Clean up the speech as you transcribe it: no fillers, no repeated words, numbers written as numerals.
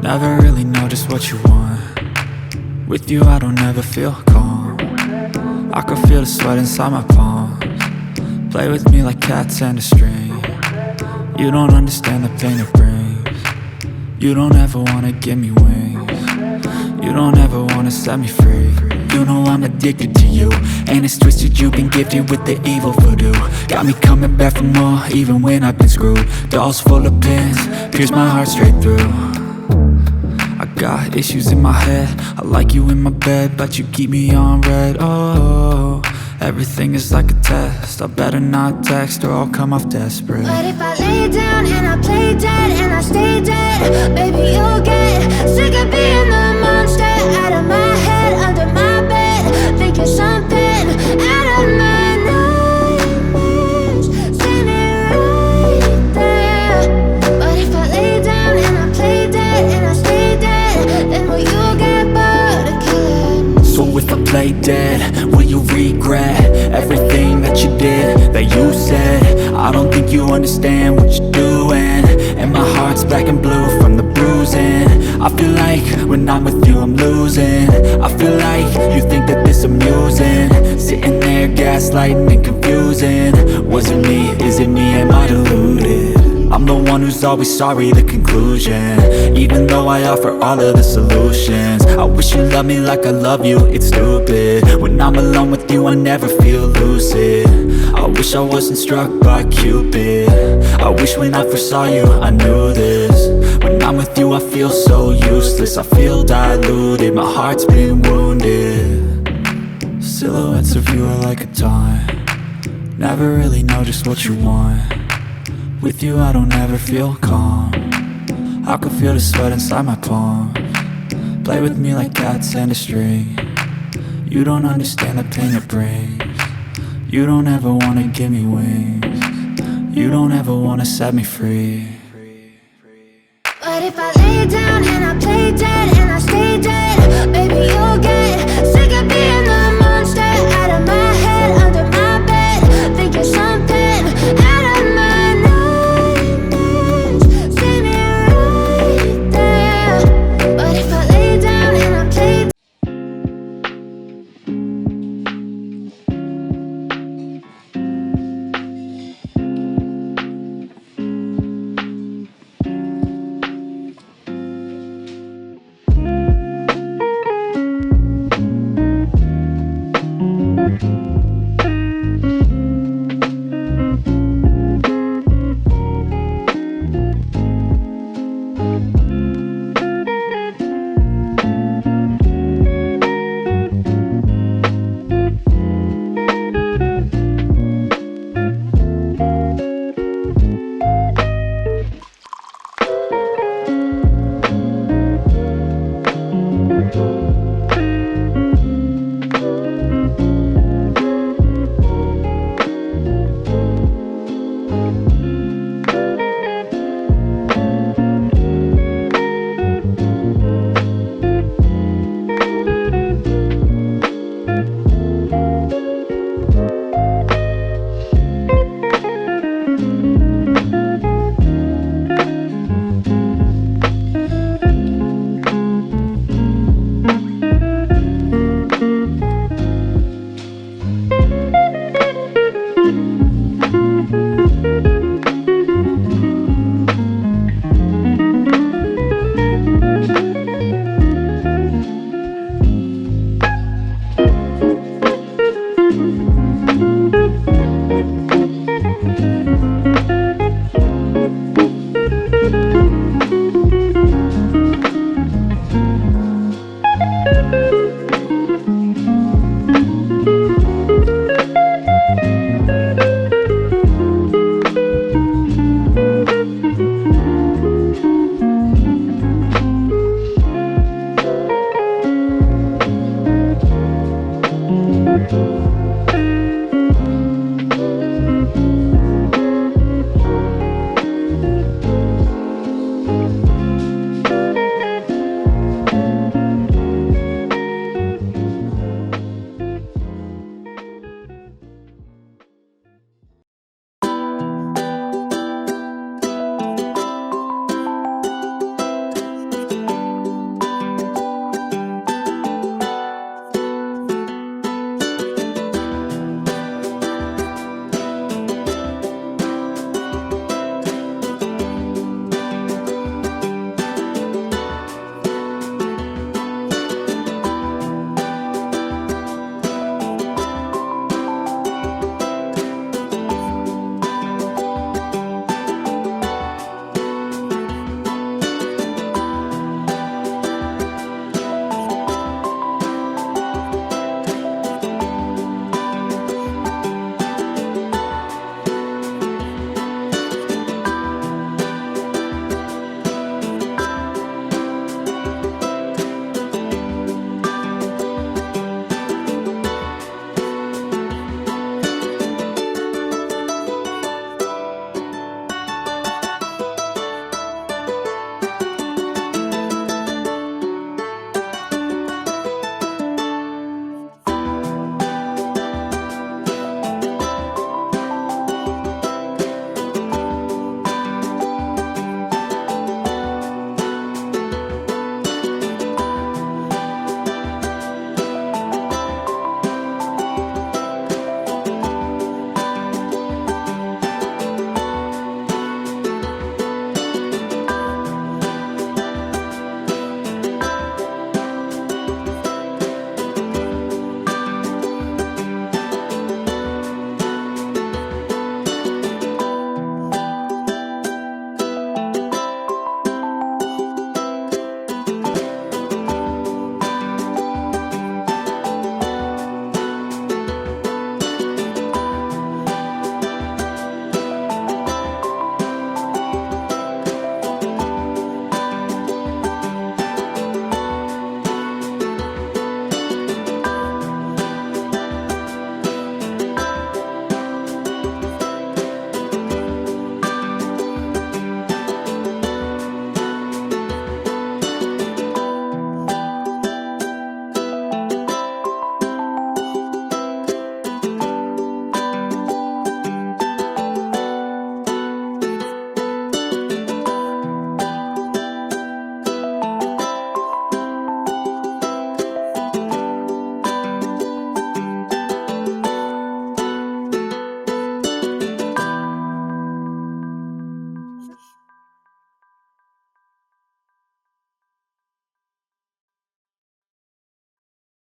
Never really know just what you want. With you I don't ever feel calm. I can feel the sweat inside my palms. Play with me like cats and a string. You don't understand the pain it brings. You don't ever wanna give me wings. You don't ever wanna set me free. You know I'm addicted to you, and it's twisted, you've been gifted with the evil voodoo. Got me coming back for more, even when I've been screwed. Dolls full of pins, pierce my heart straight through. I got issues in my head, I like you in my bed, but you keep me on red. Oh, everything is like a test, I better not text or I'll come off desperate. But if I lay down and I play dead and I stay dead, baby you'll get sick of being the monster out of my head, under my bed, thinking something out of my nightmares, standing right there. But if I lay down and I play dead and I stay dead, then will you get bored of killing? So if I play dead, will you regret everything that you did, that you said? I don't think you understand what you're doing, and my heart's black and blue from the bruising. I feel like when I'm with you I'm losing. I feel like you think that this amusing, sitting there gaslighting and confusing. Was it me? Is it me? Am I deluded? I'm the one who's always sorry, the conclusion, even though I offer all of the solutions. I wish you loved me like I love you, it's stupid. When I'm alone with you I never feel lucid. I wish I wasn't struck by Cupid. I wish when I first saw you I knew this. When I'm with you I feel so useless, I feel diluted, my heart's been wounded. Silhouettes of you are like a taunt. Never really know just what you want. With you I don't ever feel calm. I can feel the sweat inside my palms. Play with me like cats and a string. You don't understand the pain it brings. You don't ever wanna give me wings. You don't ever wanna set me free. But if I lay down and I play dead